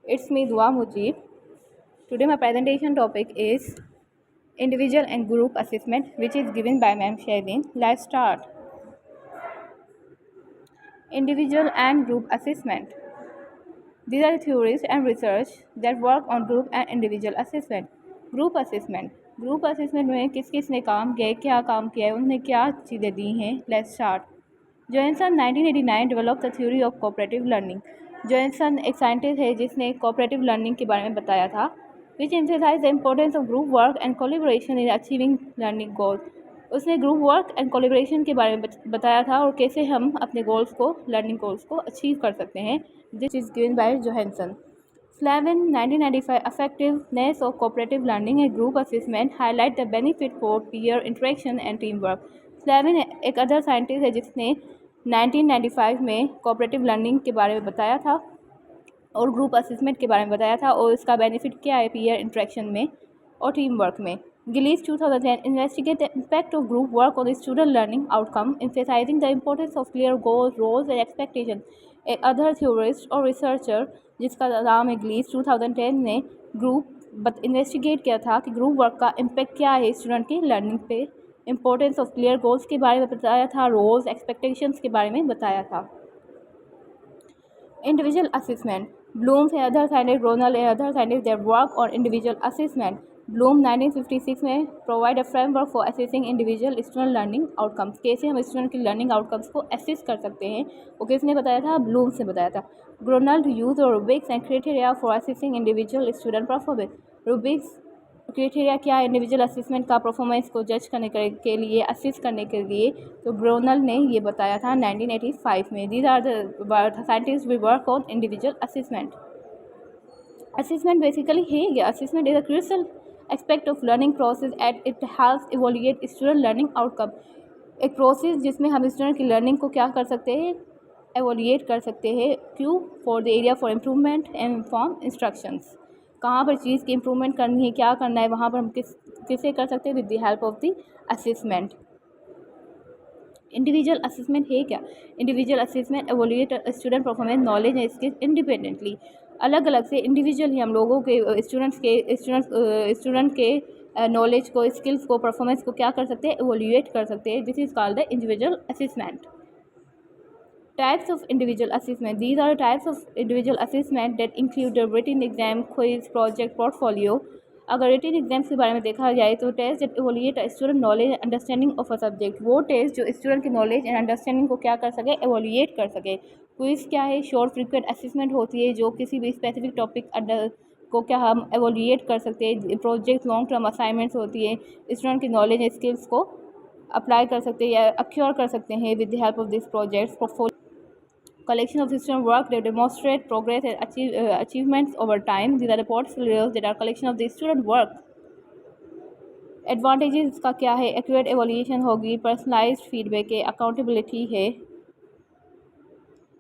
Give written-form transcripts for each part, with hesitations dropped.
It's me, Dua Mujib. Today my presentation topic is individual and group assessment, which is given by Ma'am Shaideen. Let's start. Individual and group assessment. These are the theories and research that work on group and individual assessment. Group assessment. Group assessment में किस किस ने काम किया है, क्या काम किया है, उन्होंने क्या चीज़ें दी हैं. Let's start. Johnson 1989 develop the theory of cooperative learning. Johnson एक साइंटिस्ट है जिसने कोऑपरेटिव लर्निंग के बारे में बताया था, which emphasize the importance of group work and collaboration in achieving learning goals. उसने ग्रुप वर्क एंड कोलैबोरेशन के बारे में बताया था और कैसे हम अपने गोल्स को, लर्निंग गोल्स को अचीव कर सकते हैं. This is given by Johansson. Slavin 1995 effectiveness of cooperative learning and group assessment highlight the benefit for peer interaction and teamwork. Slavin एक अदर साइंटिस्ट है जिसने 1995 में कोऑपरेटिव लर्निंग के बारे में बताया था और ग्रुप असेसमेंट के बारे में बताया था और इसका बेनिफिट क्या है पीयर इंटरेक्शन में और टीम वर्क में. Gillies 2010 investigate the impact of group work on the student learning outcome, emphasizing the importance of clear goals, roles and expectations. एक अदर थ्योरिस्ट और रिसर्चर जिसका नाम है गिलीस 2010 ने ग्रुप इन्वेस्टिगेट किया था कि ग्रुप वर्क का इम्पैक्ट क्या है स्टूडेंट की लर्निंग पे. इंपॉर्टेंस ऑफ क्लियर गोल्स के बारे में बताया था, रोल्स एक्सपेक्टेशंस के बारे में बताया था. Individual assessment. Bloom's and other scientist, Ronal and other scientist their work on individual assessment. Bloom 1956 में provide a framework for assessing individual student learning outcomes. कैसे हम स्टूडेंट की लर्निंग आउटकम्स को असेस कर सकते हैं वो किसने बताया था, ब्लूम से बताया था. ग्रोनल्ड यूज और Rubik's and criteria for assessing individual student performance. Rubik's criteria क्या है इंडिविजुअल असेसमेंट का परफॉर्मेंस को जज करने के लिए, असिस्ट करने के लिए, तो ग्रोनल ने ये बताया था 1985 में. These are the scientist we work on individual assessment. Assessment basically है, assessment is a crucial aspect of learning process at it helps evaluate student learning outcome. एक प्रोसेस जिसमें हम स्टूडेंट की लर्निंग को क्या कर सकते हैं, एवोल्यूएट कर सकते हैं. क्यों? For the area for improvement and inform instructions. कहाँ पर चीज़ की इम्प्रूवमेंट करनी है, क्या करना है, वहाँ पर हम किससे कर सकते हैं, with the help of the assessment. Individual assessment है क्या? Individual assessment evaluate student performance knowledge and skills independently. अलग अलग से इंडिविजुअल ही हम लोगों के स्टूडेंट के नॉलेज को, स्किल्स को, परफॉर्मेंस को क्या कर सकते हैं, एवोल्यूएट कर सकते हैं. This is called the individual assessment. Types of individual assessment. These are types of individual assessment that include the written exam, quiz, project, portfolio. अगर रिटन एग्जाम्स के बारे में देखा जाए तो test that evaluate student knowledge and understanding of a subject. वो test जो student की नॉलेज एंड अंडरस्टैंडिंग को क्या कर सके, एवोल्यूएट कर सके. क्विज क्या है, शॉर्ट फ्रीक्वेंट असेसमेंट होती है जो किसी भी स्पेसिफिक टॉपिक को क्या हम एवोल्यूएट कर सकते हैं. प्रोजेक्ट लॉन्ग टर्म असाइनमेंट्स होती है, स्टूडेंट की नॉलेज एंड स्किल्स को अप्लाई कर सकते हैं या अक्योर कर सकते हैं with the help of this project. Collection of system work that demonstrate progress and achievements over time. These are the portfolios that are collection of the student work. Advantages का क्या है, accurate evaluation होगी, personalized feedback है, accountability है.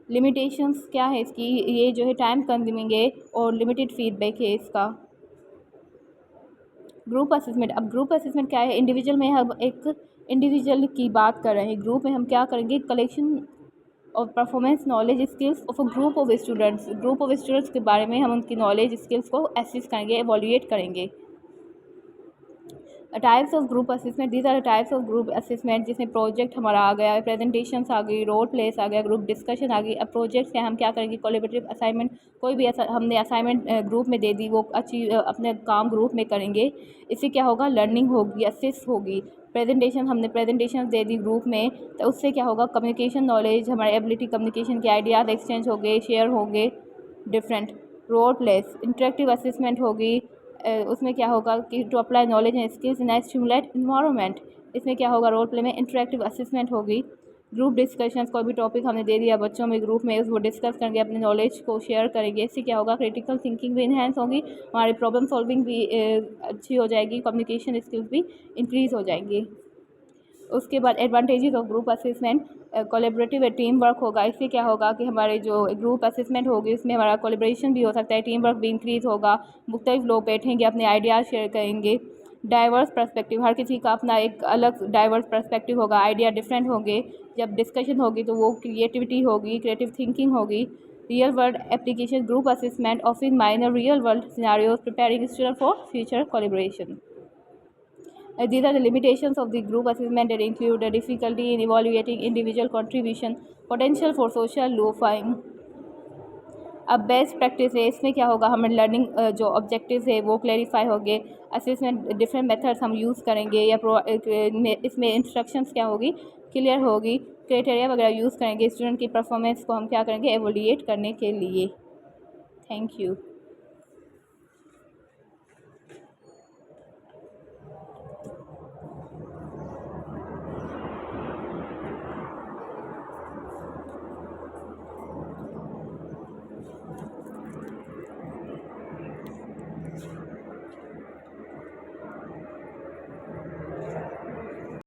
Limitations क्या है इसकी, ये जो है टाइम कंज्यूमिंग है और लिमिटेड फीडबैक है इसका. Group assessment. अब ग्रुप असेसमेंट क्या है, इंडिविजुअल में हम एक इंडिविजुअल की बात कर रहे हैं, ग्रुप में हम क्या करेंगे, कलेक्शन और performance knowledge skills of a group of students. Group of students के बारे में हम उनकी नॉलेज स्किल्स को असेस करेंगे, एवोल्यूएट करेंगे. Types of group assessment. These are types of group assessment जिसमें प्रोजेक्ट हमारा आ गया, प्रेजेंटेशंस आ गई, रोल प्लेस आ गया, ग्रुप डिस्कशन आ गई. अब प्रोजेक्ट्स हैं, हम क्या करेंगे, कोलैबोरेटिव असाइनमेंट. कोई भी हमने असाइनमेंट ग्रुप में दे दी, वो अपने काम ग्रुप में करेंगे. इससे क्या होगा, लर्निंग होगी, असेस होगी. प्रेजेंटेशन, हमने प्रेजेंटेशन दे दी ग्रुप में, तो उससे क्या होगा, कम्युनिकेशन नॉलेज, हमारे एबिलिटी कम्युनिकेशन के आइडियाज़ एक्सचेंज हो गए, शेयर होंगे different. Role plays, interactive assessment होगी. उसमें क्या होगा कि to apply knowledge and skills in a stimulate environment. इसमें क्या होगा, रोल प्ले में इंटरेक्टिव असेसमेंट होगी. ग्रुप डिस्कशंस, कोई भी टॉपिक हमने दे दिया बच्चों में ग्रुप में, उसको डिस्कस करेंगे, अपने नॉलेज को शेयर करेंगे. इससे क्या होगा, क्रिटिकल थिंकिंग भी इन्हेंस होगी, हमारी प्रॉब्लम सॉल्विंग भी अच्छी हो जाएगी, कम्युनिकेशन स्किल्स भी इंक्रीज़ हो जाएंगी. उसके बाद advantages of group assessment. Collaborative team work होगा. इससे क्या होगा कि हमारे जो ग्रुप असेसमेंट होगी उसमें हमारा कोलैबोरेशन भी हो सकता है, टीम वर्क भी इंक्रीज़ होगा, मुख्तलिफ लोग बैठेंगे, अपने आइडियाज़ शेयर करेंगे. डाइवर्स पर्सपेक्टिव, हर किसी का अपना एक अलग डाइवर्स पर्सपेक्टिव होगा, आइडिया डिफरेंट होंगे. जब डिस्कशन होगी तो वो क्रिएटिविटी होगी, क्रिएटिव थिंकिंग होगी. real world application, group assessment, offering minor real world scenarios, preparing students for future collaboration. These are the limitations of the group assessment that include the difficulty in evaluating individual contribution, potential for social loafing. अब best practice है, इसमें क्या होगा, हमें learning जो objectives है वो clarify होंगे, असेसमेंट डिफरेंट मेथड्स हम यूज़ करेंगे या इसमें इंस्ट्रक्शंस क्या होगी क्लियर होगी, क्राइटेरिया वगैरह यूज़ करेंगे, स्टूडेंट की परफॉर्मेंस को हम क्या करेंगे एवोल्यूएट करने के लिए। Thank you.